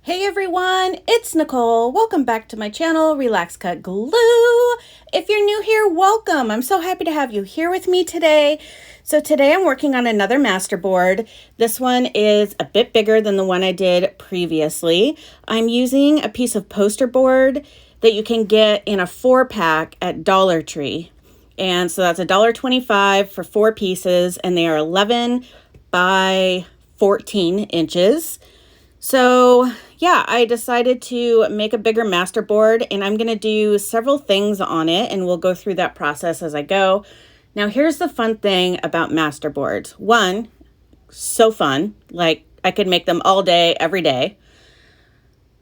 Hey everyone, it's Nicole. Welcome back to my channel, RelaxCutGlue. If you're new here, welcome. I'm so happy to have you here with me today. So today I'm working on another masterboard. This one is a bit bigger than the one I did previously. I'm using a piece of poster board that you can get in a 4-pack at Dollar Tree. And so that's $1.25 for 4 pieces, and they are 11 by 14 inches. So yeah, I decided to make a bigger masterboard, and I'm going to do several things on it, and we'll go through that process as I go. Now, here's the fun thing about masterboards. One, so fun. Like, I could make them all day, every day.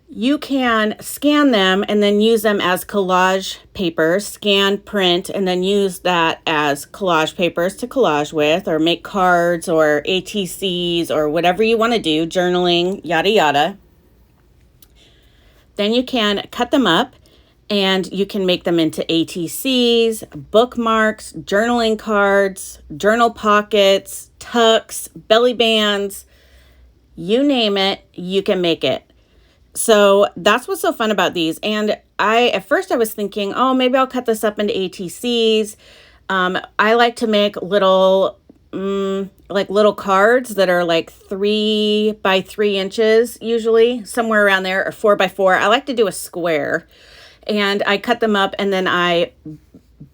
You can scan them and then use them as collage papers, scan, print, and then use that as collage papers to collage with, or make cards or ATCs or whatever you want to do, journaling, yada, yada. Then you can cut them up and you can make them into ATCs, bookmarks, journaling cards, journal pockets, tucks, belly bands, you name it, you can make it. So that's what's so fun about these. And at first I was thinking, oh, maybe I'll cut this up into ATCs. I like to make little cards that are like 3 by 3 inches, usually somewhere around there, or 4 by 4. I like to do a square, and I cut them up and then I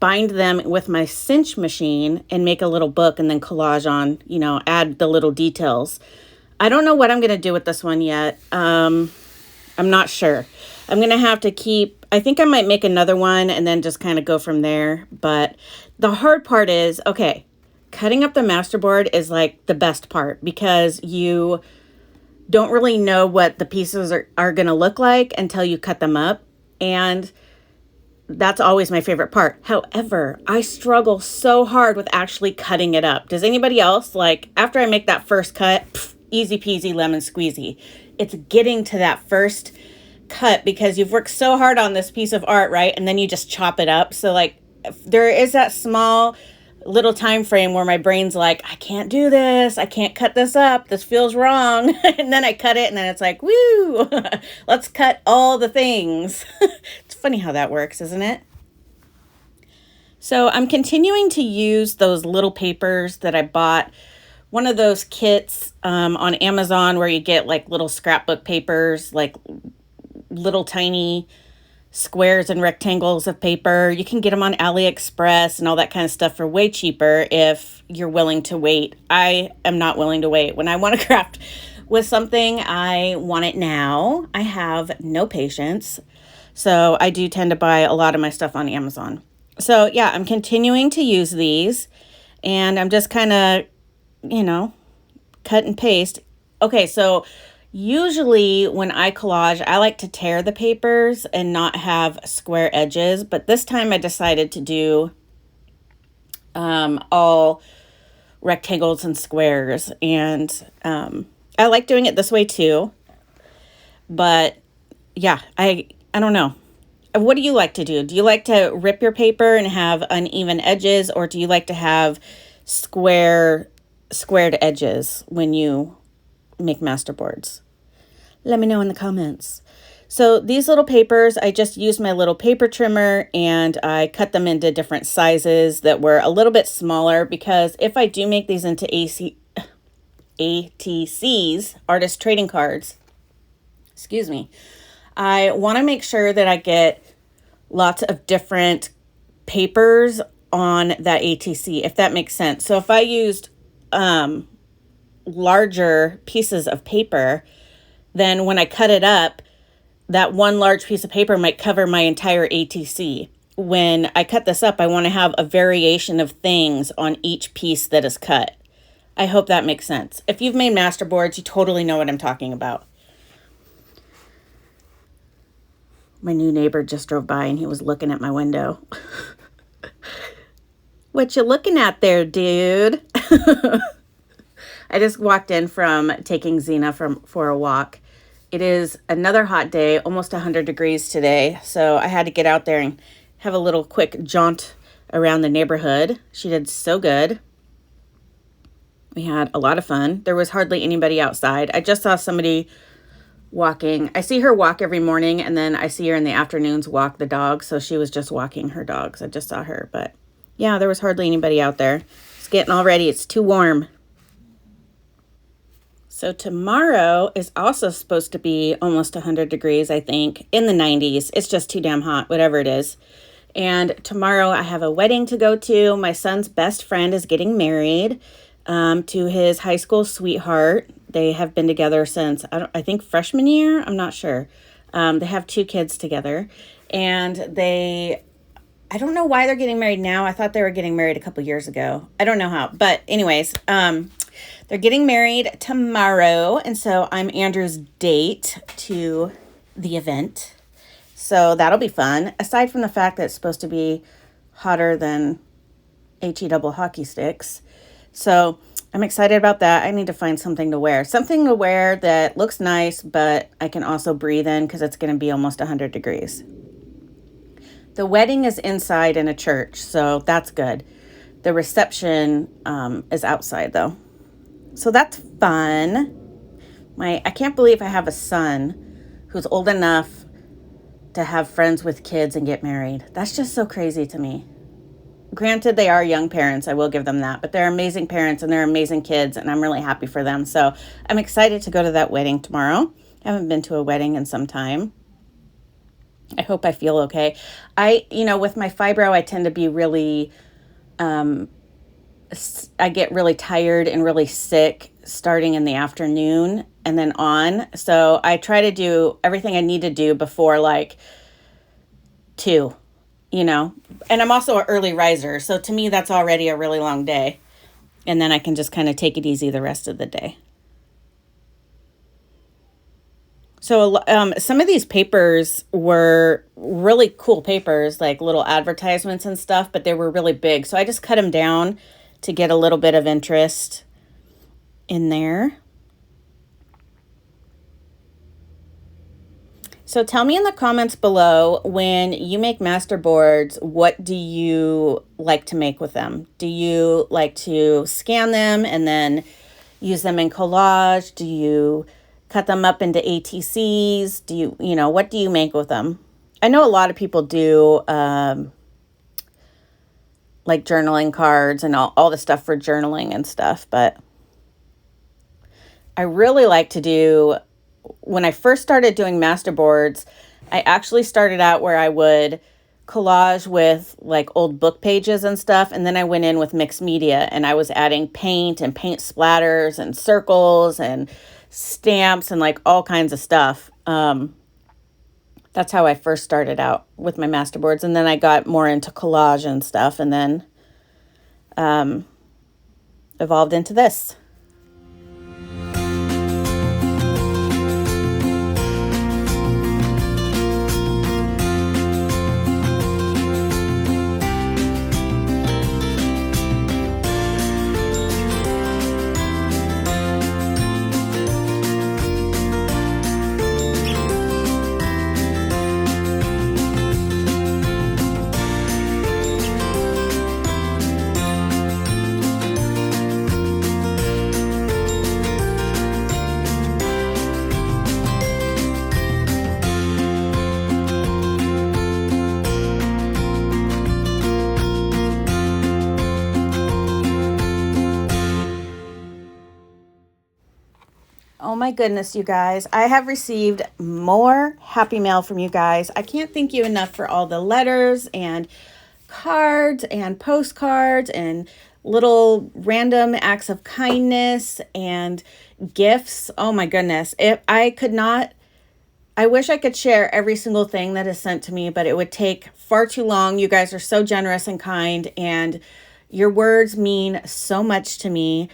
bind them with my cinch machine and make a little book and then collage on, add the little details. I don't know what I'm going to do with this one yet. I'm not sure. I'm going to have to I think I might make another one and then just kind of go from there. But the hard part is, okay, cutting up the masterboard is like the best part, because you don't really know what the pieces are going to look like until you cut them up. And that's always my favorite part. However, I struggle so hard with actually cutting it up. Does anybody else? Like, after I make that first cut, easy peasy lemon squeezy. It's getting to that first cut, because you've worked so hard on this piece of art, right? And then you just chop it up. So like, there is that small little time frame where my brain's like, I can't do this. I can't cut this up. This feels wrong. And then I cut it, and then it's like, woo, let's cut all the things. It's funny how that works, isn't it? So I'm continuing to use those little papers that I bought. One of those kits on Amazon where you get like little scrapbook papers, like little tiny squares and rectangles of paper. You can get them on AliExpress and all that kind of stuff for way cheaper if you're willing to wait. I am not willing to wait. When I want to craft with something, I want it now. I have no patience. So I do tend to buy a lot of my stuff on Amazon. So yeah, I'm continuing to use these, and I'm just kind of, cut and paste. Okay, so usually when I collage, I like to tear the papers and not have square edges, but this time I decided to do all rectangles and squares, and I like doing it this way too. But yeah, I don't know. What do you like to do? Do you like to rip your paper and have uneven edges, or do you like to have squared edges when you make masterboards? Let me know in the comments. So these little papers, I just used my little paper trimmer and I cut them into different sizes that were a little bit smaller, because if I do make these into ATCs, artist trading cards, excuse me, I want to make sure that I get lots of different papers on that ATC, if that makes sense. So if I used larger pieces of paper, then when I cut it up, that one large piece of paper might cover my entire ATC. When I cut this up, I want to have a variation of things on each piece that is cut. I hope that makes sense. If you've made masterboards, you totally know what I'm talking about. My new neighbor just drove by and he was looking at my window. What you looking at there, dude? I just walked in from taking Xena for a walk. It is another hot day, almost 100 degrees today. So I had to get out there and have a little quick jaunt around the neighborhood. She did so good. We had a lot of fun. There was hardly anybody outside. I just saw somebody walking. I see her walk every morning, and then I see her in the afternoons walk the dog. So she was just walking her dogs. I just saw her, but yeah, there was hardly anybody out there. It's getting all ready. It's too warm. So tomorrow is also supposed to be almost 100 degrees, I think, in the 90s. It's just too damn hot, whatever it is. And tomorrow I have a wedding to go to. My son's best friend is getting married to his high school sweetheart. They have been together since, I think freshman year. I'm not sure. They have 2 kids together. And I don't know why they're getting married now. I thought they were getting married a couple years ago. I don't know how. But anyways, they're getting married tomorrow. And so I'm Andrew's date to the event. So that'll be fun. Aside from the fact that it's supposed to be hotter than HE double hockey sticks. So I'm excited about that. I need to find something to wear. Something to wear that looks nice, but I can also breathe in because it's going to be almost 100 degrees. The wedding is inside in a church, so that's good. The reception is outside, though. So that's fun. I can't believe I have a son who's old enough to have friends with kids and get married. That's just so crazy to me. Granted, they are young parents. I will give them that. But they're amazing parents and they're amazing kids, and I'm really happy for them. So I'm excited to go to that wedding tomorrow. I haven't been to a wedding in some time. I hope I feel okay. With my fibro, I tend to be really, I get really tired and really sick starting in the afternoon and then on. So I try to do everything I need to do before like 2, and I'm also an early riser. So to me, that's already a really long day. And then I can just kind of take it easy the rest of the day. So some of these papers were really cool papers, like little advertisements and stuff, but they were really big. So I just cut them down to get a little bit of interest in there. So tell me in the comments below, when you make masterboards, what do you like to make with them? Do you like to scan them and then use them in collage? Do you cut them up into ATCs? Do you, what do you make with them? I know a lot of people do like journaling cards and all the stuff for journaling and stuff, but I really like to do, when I first started doing masterboards, I actually started out where I would collage with like old book pages and stuff, and then I went in with mixed media and I was adding paint and paint splatters and circles and stamps and like all kinds of stuff. That's how I first started out with my masterboards, and then I got more into collage and stuff, and then evolved into this. Oh my goodness, you guys. I have received more happy mail from you guys. I can't thank you enough for all the letters and cards and postcards and little random acts of kindness and gifts. Oh my goodness. I wish I could share every single thing that is sent to me, but it would take far too long. You guys are so generous and kind, and your words mean so much to me.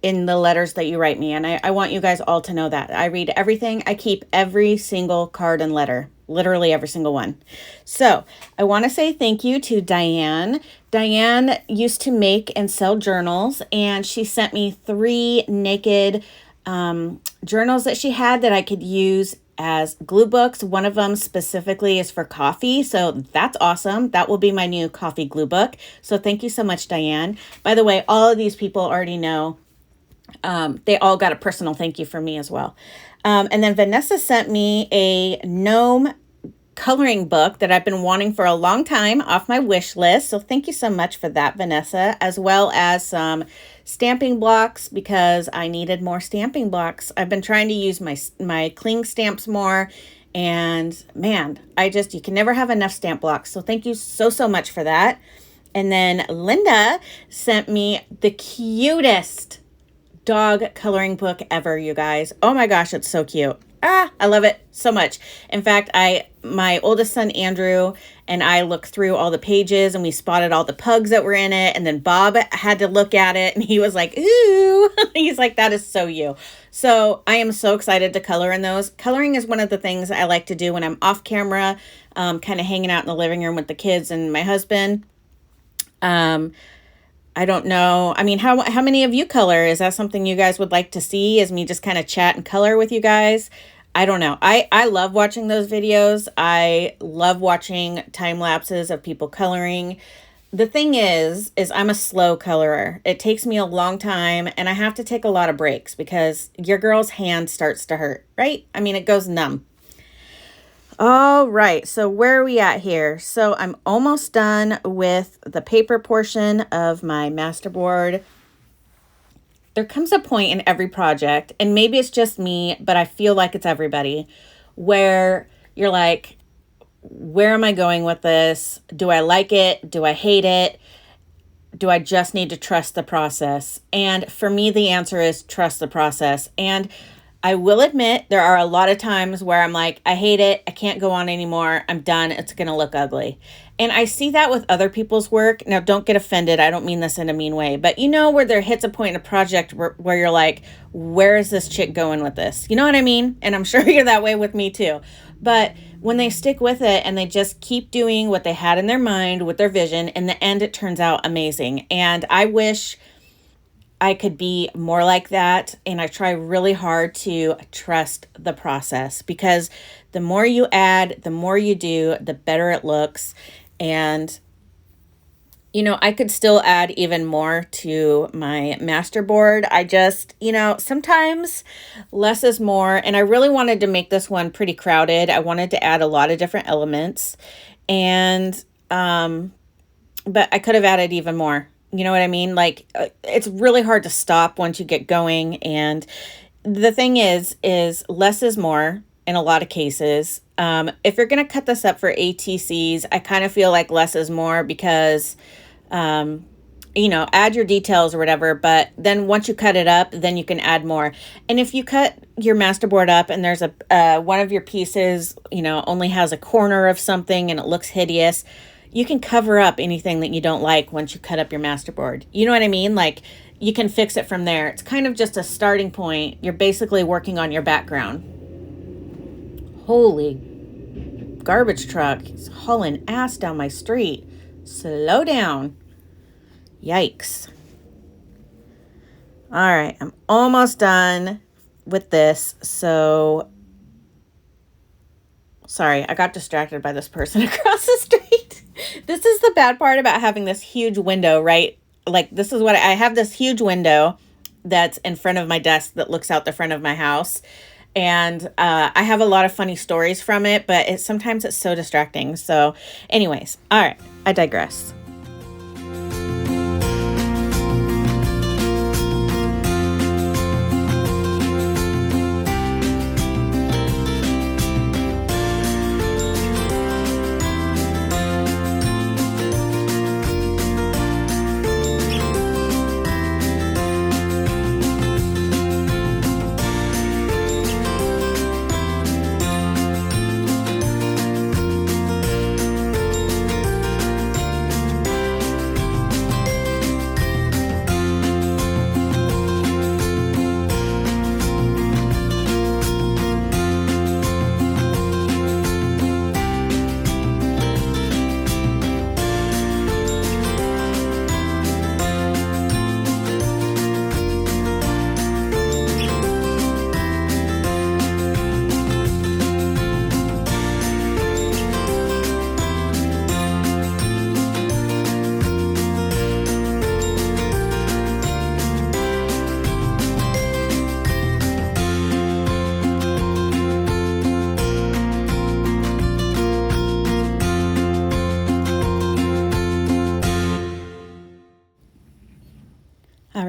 In the letters that you write me. And I want you guys all to know that. I read everything. I keep every single card and letter, literally every single one. So I want to say thank you to Diane. Diane used to make and sell journals, and she sent me 3 naked journals that she had that I could use as glue books. One of them specifically is for coffee, so that's awesome. That will be my new coffee glue book. So thank you so much, Diane. By the way, all of these people already know. They all got a personal thank you from me as well. And then Vanessa sent me a gnome coloring book that I've been wanting for a long time off my wish list. So thank you so much for that, Vanessa, as well as some stamping blocks because I needed more stamping blocks. I've been trying to use my cling stamps more, and man, you can never have enough stamp blocks. So thank you so much for that. And then Linda sent me the cutest dog coloring book ever, you guys. Oh my gosh, it's so cute. I love it so much. In fact, my oldest son, Andrew, and I looked through all the pages and we spotted all the pugs that were in it. And then Bob had to look at it and he was like, ooh, he's like, that is so you. So I am so excited to color in those. Coloring is one of the things I like to do when I'm off camera, kind of hanging out in the living room with the kids and my husband. I don't know. I mean, how many of you color? Is that something you guys would like to see? Is me just kind of chat and color with you guys? I don't know. I love watching those videos. I love watching time lapses of people coloring. The thing is I'm a slow colorer. It takes me a long time and I have to take a lot of breaks because your girl's hand starts to hurt, right? I mean, it goes numb. All right, so where are we at here? So I'm almost done with the paper portion of my masterboard. There comes a point in every project, and maybe it's just me, but I feel like it's everybody, where you're like, where am I going with this? Do I like it? Do I hate it? Do I just need to trust the process? And for me, the answer is trust the process. And I will admit there are a lot of times where I'm like, I hate it. I can't go on anymore. I'm done. It's going to look ugly. And I see that with other people's work. Now, don't get offended. I don't mean this in a mean way. But you know where there hits a point in a project where you're like, where is this chick going with this? You know what I mean? And I'm sure you're that way with me too. But when they stick with it and they just keep doing what they had in their mind with their vision, in the end, it turns out amazing. And I wish I could be more like that, and I try really hard to trust the process because the more you add, the more you do, the better it looks. And, you know, I could still add even more to my masterboard. I just, you know, sometimes less is more, and I really wanted to make this one pretty crowded. I wanted to add a lot of different elements, and, but I could have added even more. You know what I mean? Like, it's really hard to stop once you get going. And the thing is less is more in a lot of cases. If you're going to cut this up for ATCs, I kind of feel like less is more because, you know, add your details or whatever. But then once you cut it up, then you can add more. And if you cut your masterboard up and there's one of your pieces, you know, only has a corner of something and it looks hideous, you can cover up anything that you don't like once you cut up your masterboard. You know what I mean? Like, you can fix it from there. It's kind of just a starting point. You're basically working on your background. Holy garbage truck. He's hauling ass down my street. Slow down. Yikes. All right, I'm almost done with this. So, sorry, I got distracted by this person across the street. This is the bad part about having this huge window, right? Like, this is what I have, this huge window that's in front of my desk that looks out the front of my house. And I have a lot of funny stories from it, but sometimes it's so distracting. So anyways, all right, I digress.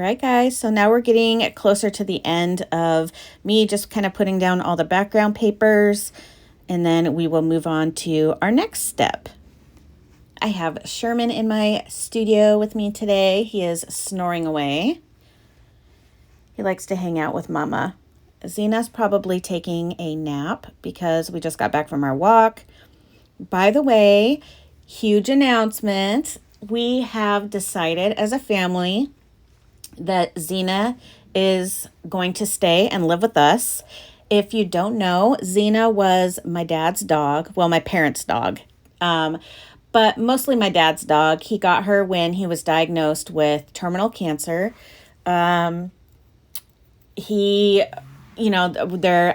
right, guys, so now we're getting closer to the end of me just kind of putting down all the background papers, and then we will move on to our next step. I have Sherman in my studio with me today. He is snoring away. He likes to hang out with Mama. Zena's probably taking a nap because we just got back from our walk. By the way, huge announcement. We have decided as a family that Zena is going to stay and live with us. If you don't know, Zena was my dad's dog. Well, my parents' dog. But mostly my dad's dog. He got her when he was diagnosed with terminal cancer. Their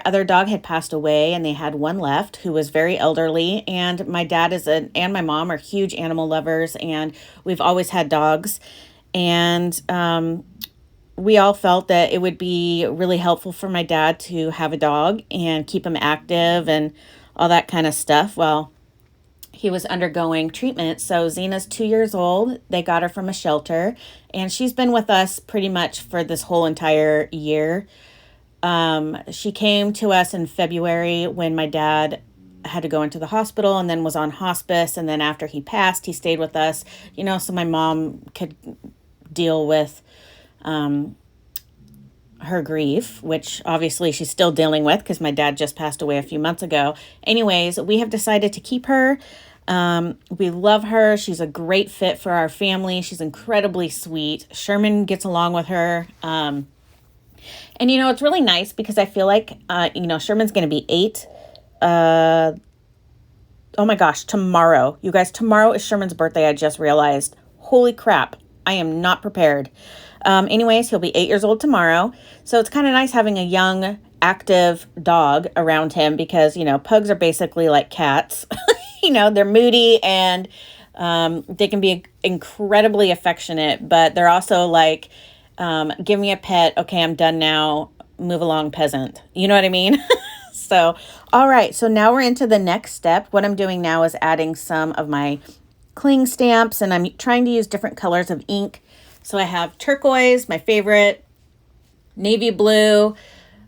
other dog had passed away and they had one left who was very elderly. And my dad and my mom are huge animal lovers, and we've always had dogs. And we all felt that it would be really helpful for my dad to have a dog and keep him active and all that kind of stuff. Well, he was undergoing treatment. So Zena's 2 years old. They got her from a shelter, and she's been with us pretty much for this whole entire year. She came to us in February when my dad had to go into the hospital and then was on hospice. And then after he passed, he stayed with us, so my mom could deal with her grief, which obviously she's still dealing with because my dad just passed away a few months ago. Anyways, we have decided to keep her. We love her. She's a great fit for our family. She's incredibly sweet. Sherman gets along with her. And it's really nice because I feel like, Sherman's going to be 8. Oh my gosh, tomorrow. You guys, tomorrow is Sherman's birthday. I just realized. Holy crap. I am not prepared. Anyways, he'll be 8 years old tomorrow. So it's kind of nice having a young, active dog around him because, pugs are basically like cats. They're moody and they can be incredibly affectionate, but they're also like, give me a pet. Okay, I'm done now. Move along, peasant. You know what I mean? So, all right. So now we're into the next step. What I'm doing now is adding some of my cling stamps, and I'm trying to use different colors of ink. So I have turquoise, my favorite, navy blue,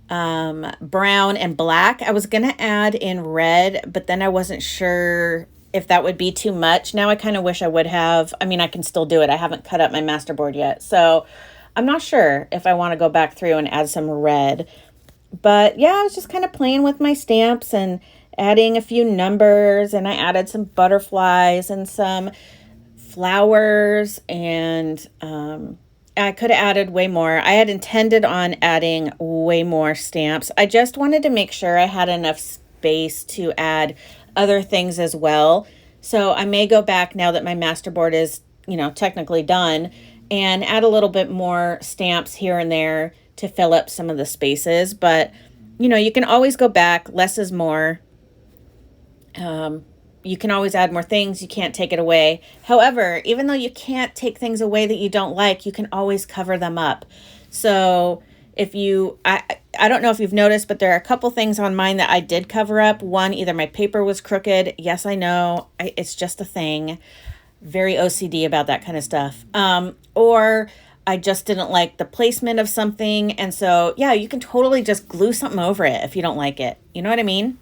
brown, and black. I was going to add in red, but then I wasn't sure if that would be too much. Now I kind of wish I would have. I mean, I can still do it. I haven't cut up my masterboard yet. So I'm not sure if I want to go back through and add some red. But yeah, I was just kind of playing with my stamps and adding a few numbers, and I added some butterflies and some flowers, and I could have added way more. I had intended on adding way more stamps. I just wanted to make sure I had enough space to add other things as well. So I may go back now that my masterboard is, technically done, and add a little bit more stamps here and there to fill up some of the spaces. But, you can always go back. Less is more. You can always add more things. You can't take it away. However, even though you can't take things away that you don't like, you can always cover them up. So if I don't know if you've noticed, but there are a couple things on mine that I did cover up. One, either my paper was crooked. Yes, I know. It's just a thing. Very OCD about that kind of stuff. Or I just didn't like the placement of something. And so, yeah, you can totally just glue something over it if you don't like it. You know what I mean?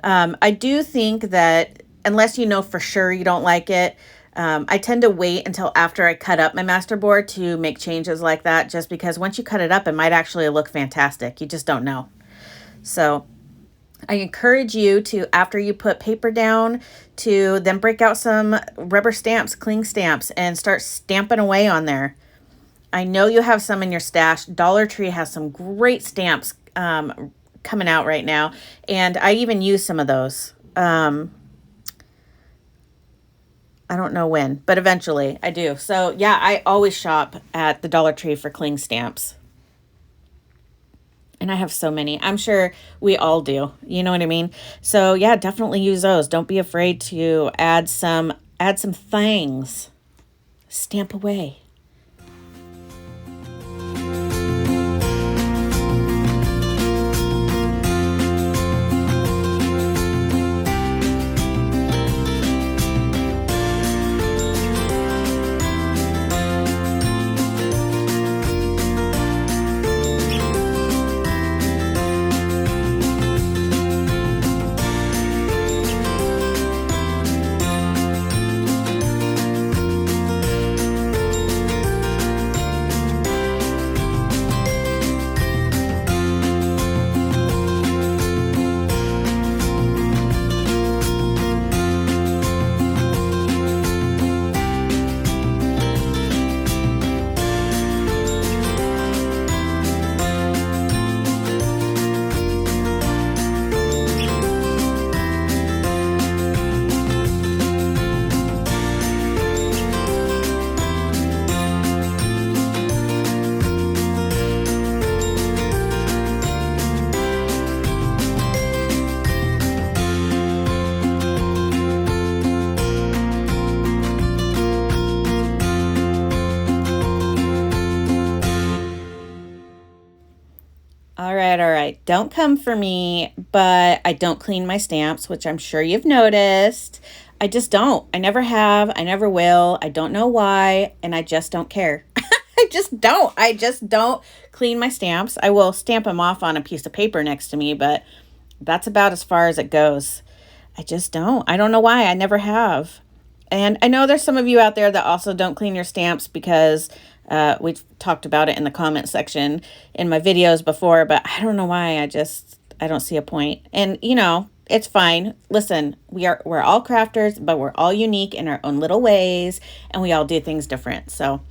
I do think that unless you know for sure you don't like it, I tend to wait until after I cut up my masterboard to make changes like that, just because once you cut it up, it might actually look fantastic. You just don't know. So I encourage you to, after you put paper down, to then break out some rubber stamps, cling stamps, and start stamping away on there. I know you have some in your stash. Dollar Tree has some great stamps coming out right now, and I even use some of those. I don't know when, but eventually I do. So yeah, I always shop at the Dollar Tree for cling stamps, and I have so many. I'm sure we all do. You know what I mean? So yeah, definitely use those. Don't be afraid to add some things. Stamp away. All right, all right. Don't come for me, but I don't clean my stamps, which I'm sure you've noticed. I just don't. I never have. I never will. I don't know why, and I just don't care. I just don't. I just don't clean my stamps. I will stamp them off on a piece of paper next to me, but that's about as far as it goes. I just don't. I don't know why. I never have. And I know there's some of you out there that also don't clean your stamps because we've talked about it in the comment section in my videos before, but I don't know why. I don't see a point. And you know, it's fine. Listen, we're all crafters, but we're all unique in our own little ways, and we all do things different. So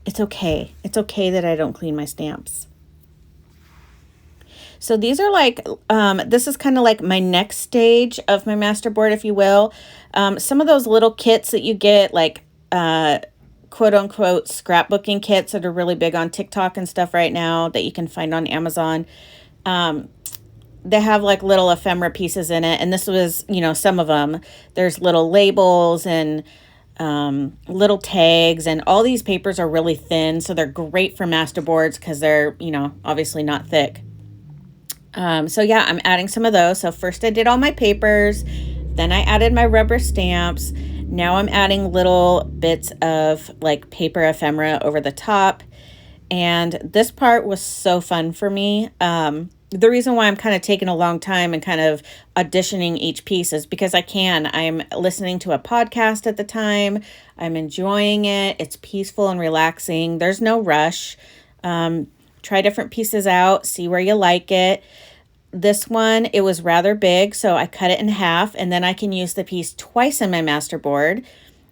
it's okay. It's okay that I don't clean my stamps. So these are like, this is kind of like my next stage of my masterboard, if you will. Some of those little kits that you get, like quote unquote scrapbooking kits that are really big on TikTok and stuff right now that you can find on Amazon. They have like little ephemera pieces in it. And this was, you know, some of them. There's little labels and little tags, and all these papers are really thin. So they're great for masterboards because they're, you know, obviously not thick. So yeah, I'm adding some of those. So first I did all my papers, then I added my rubber stamps. Now I'm adding little bits of like paper ephemera over the top. And this part was so fun for me. The reason why I'm kind of taking a long time and kind of auditioning each piece is because I'm listening to a podcast at the time. I'm enjoying it. It's peaceful and relaxing. There's no rush. Try different pieces out, see where you like it. This one, it was rather big, so I cut it in half, and then I can use the piece twice in my masterboard.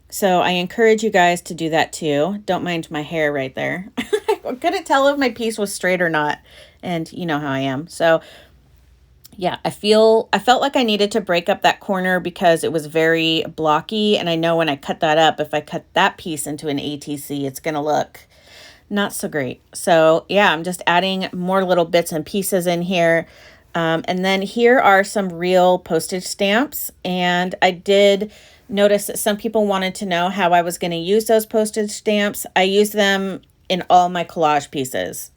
So I encourage you guys to do that too. Don't mind my hair right there. I couldn't tell if my piece was straight or not, and you know how I am. So yeah, I felt like I needed to break up that corner because it was very blocky, and I know when I cut that up, if I cut that piece into an ATC, it's gonna look not so great. So yeah, I'm just adding more little bits and pieces in here. And then here are some real postage stamps. And I did notice that some people wanted to know how I was going to use those postage stamps. I use them in all my collage pieces.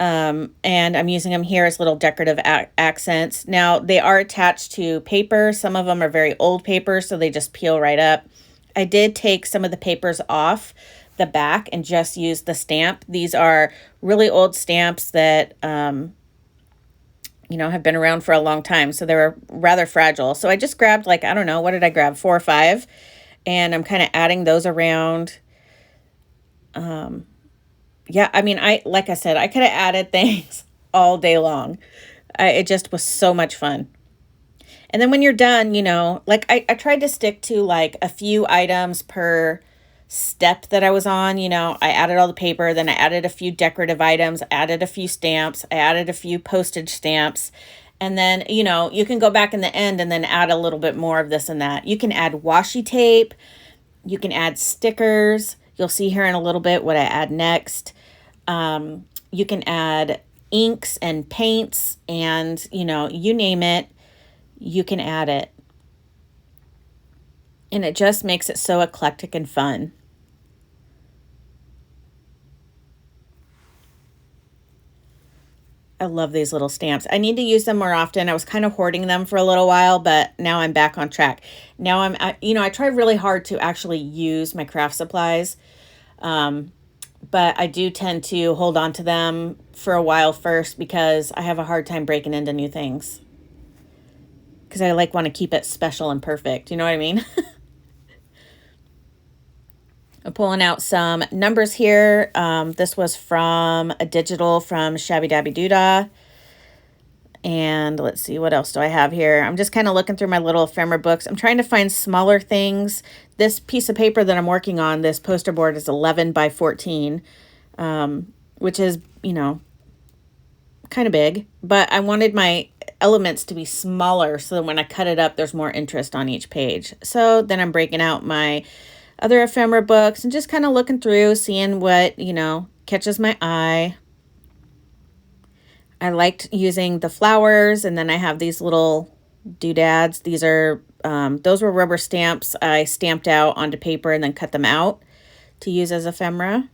And I'm using them here as little decorative accents. Now, they are attached to paper. Some of them are very old paper, so they just peel right up. I did take some of the papers off the back and just use the stamp. These are really old stamps that you know, have been around for a long time, so they were rather fragile. So I just grabbed, like, I don't know, what did I grab, 4 or 5, and I'm kind of adding those around. Yeah, I mean, like I said, I could have added things all day long. It just was so much fun. And then when you're done, you know, like I tried to stick to like a few items per step that I was on. You know, I added all the paper, then I added a few decorative items, added a few stamps, I added a few postage stamps, and then, you know, you can go back in the end and then add a little bit more of this and that. You can add washi tape, you can add stickers. You'll see here in a little bit what I add next. You can add inks and paints, and, you know, you name it, you can add it. And it just makes it so eclectic and fun. I love these little stamps. I need to use them more often. I was kind of hoarding them for a little while, but now I'm back on track. Now you know, I try really hard to actually use my craft supplies. But I do tend to hold on to them for a while first because I have a hard time breaking into new things. Because I want to keep it special and perfect. You know what I mean? I'm pulling out some numbers here. This was from a digital from Shabby Dabby Doodah. And let's see, what else do I have here? I'm just kind of looking through my little ephemera books. I'm trying to find smaller things. This piece of paper that I'm working on, this poster board, is 11 by 14, which is, you know, kind of big. But I wanted my elements to be smaller so that when I cut it up, there's more interest on each page. So then I'm breaking out my other ephemera books and just kind of looking through, seeing what, you know, catches my eye. I liked using the flowers, and then I have these little doodads. These are, those were rubber stamps I stamped out onto paper and then cut them out to use as ephemera.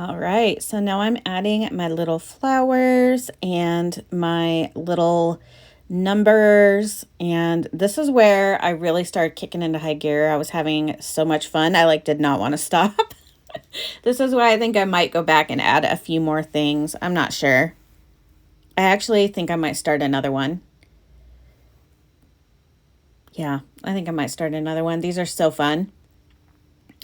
All right, so now I'm adding my little flowers and my little numbers, and this is where I really started kicking into high gear. I was having so much fun. I did not want to stop. This is why I think I might go back and add a few more things. I'm not sure. I actually think I might start another one. Yeah, I think I might start another one. These are so fun.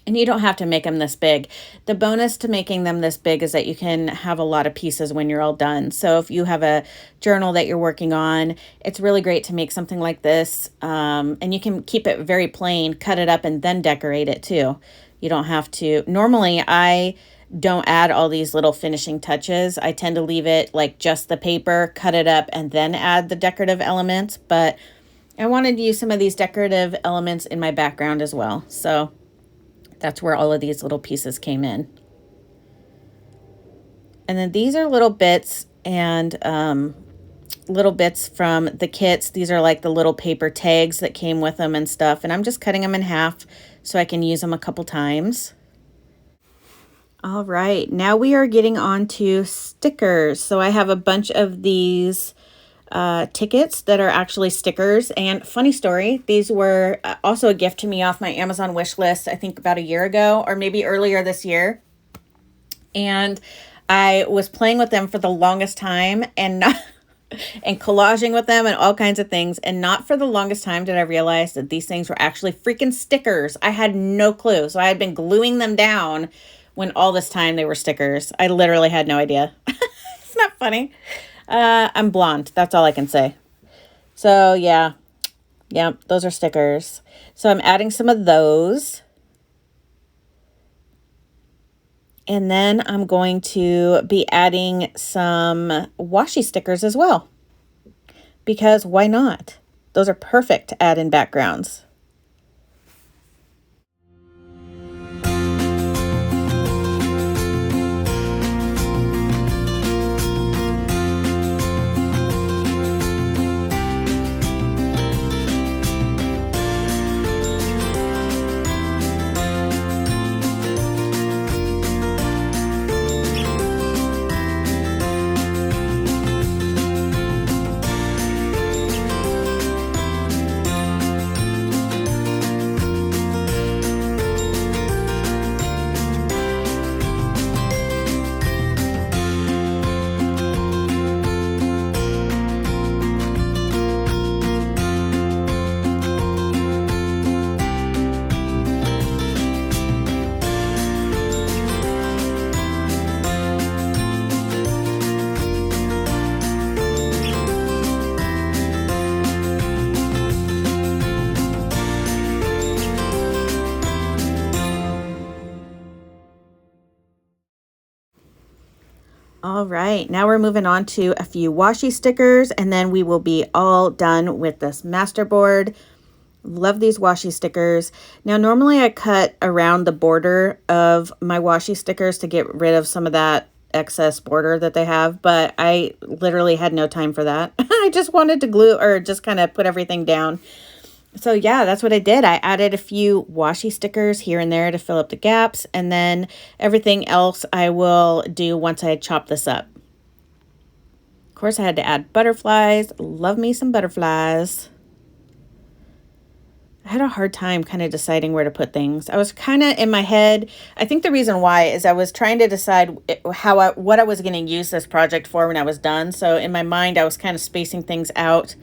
And you don't have to make them this big. The bonus to making them this big is that you can have a lot of pieces when you're all done. So if you have a journal that you're working on, it's really great to make something like this. And you can keep it very plain, cut it up, and then decorate it too. You don't have to. Normally, I don't add all these little finishing touches. I tend to leave it like just the paper, cut it up, and then add the decorative elements. But I wanted to use some of these decorative elements in my background as well. So that's where all of these little pieces came in. And then these are little bits and little bits from the kits. These are like the little paper tags that came with them and stuff. And I'm just cutting them in half so I can use them a couple times. All right, now we are getting on to stickers. So I have a bunch of these tickets that are actually stickers. And funny story, these were also a gift to me off my Amazon wish list, I think about a year ago or maybe earlier this year. And I was playing with them for the longest time and collaging with them and all kinds of things. And not for the longest time did I realize that these things were actually freaking stickers. I had no clue. So I had been gluing them down when all this time they were stickers. I literally had no idea. It's not funny. I'm blonde. That's all I can say. So yeah, those are stickers. So I'm adding some of those. And then I'm going to be adding some washi stickers as well. Because why not? Those are perfect to add in backgrounds. All right, now we're moving on to a few washi stickers, and then we will be all done with this masterboard. Love these washi stickers. Now, normally I cut around the border of my washi stickers to get rid of some of that excess border that they have, but I literally had no time for that. I just wanted to glue or just kind of put everything down. So yeah, that's what I did. I added a few washi stickers here and there to fill up the gaps, and then everything else I will do once I chop this up. Of course, I had to add butterflies. Love me some butterflies. I had a hard time kind of deciding where to put things. I was kind of in my head. I think the reason why is I was trying to decide what I was going to use this project for when I was done. So in my mind, I was kind of spacing things out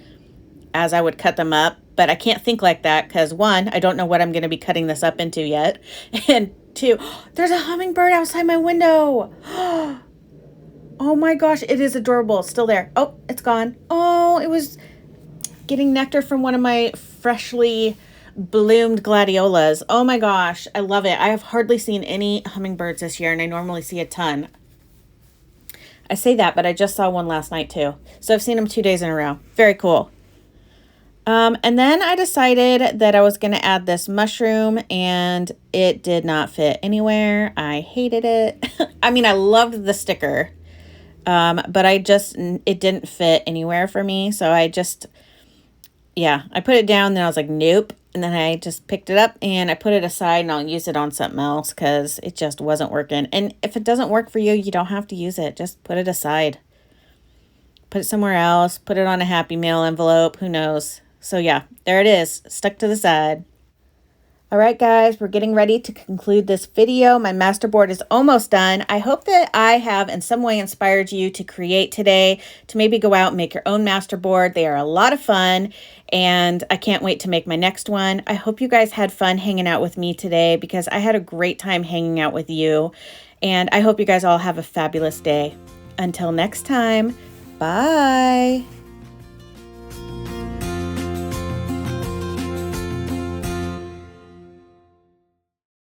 as I would cut them up. But I can't think like that because, one, I don't know what I'm going to be cutting this up into yet. And two, there's a hummingbird outside my window. Oh my gosh, it is adorable. It's still there. Oh, it's gone. Oh, it was getting nectar from one of my freshly bloomed gladiolas. Oh my gosh, I love it. I have hardly seen any hummingbirds this year, and I normally see a ton. I say that, but I just saw one last night too. So I've seen them 2 days in a row. Very cool. And then I decided that I was going to add this mushroom, and it did not fit anywhere. I hated it. I mean, I loved the sticker, but it didn't fit anywhere for me. So yeah, I put it down, then I was like, nope. And then I just picked it up and I put it aside, and I'll use it on something else because it just wasn't working. And if it doesn't work for you, you don't have to use it. Just put it aside. Put it somewhere else. Put it on a Happy Mail envelope. Who knows? So yeah, there it is, stuck to the side. All right, guys, we're getting ready to conclude this video. My masterboard is almost done. I hope that I have in some way inspired you to create today, to maybe go out and make your own masterboard. They are a lot of fun, and I can't wait to make my next one. I hope you guys had fun hanging out with me today, because I had a great time hanging out with you, and I hope you guys all have a fabulous day. Until next time, bye.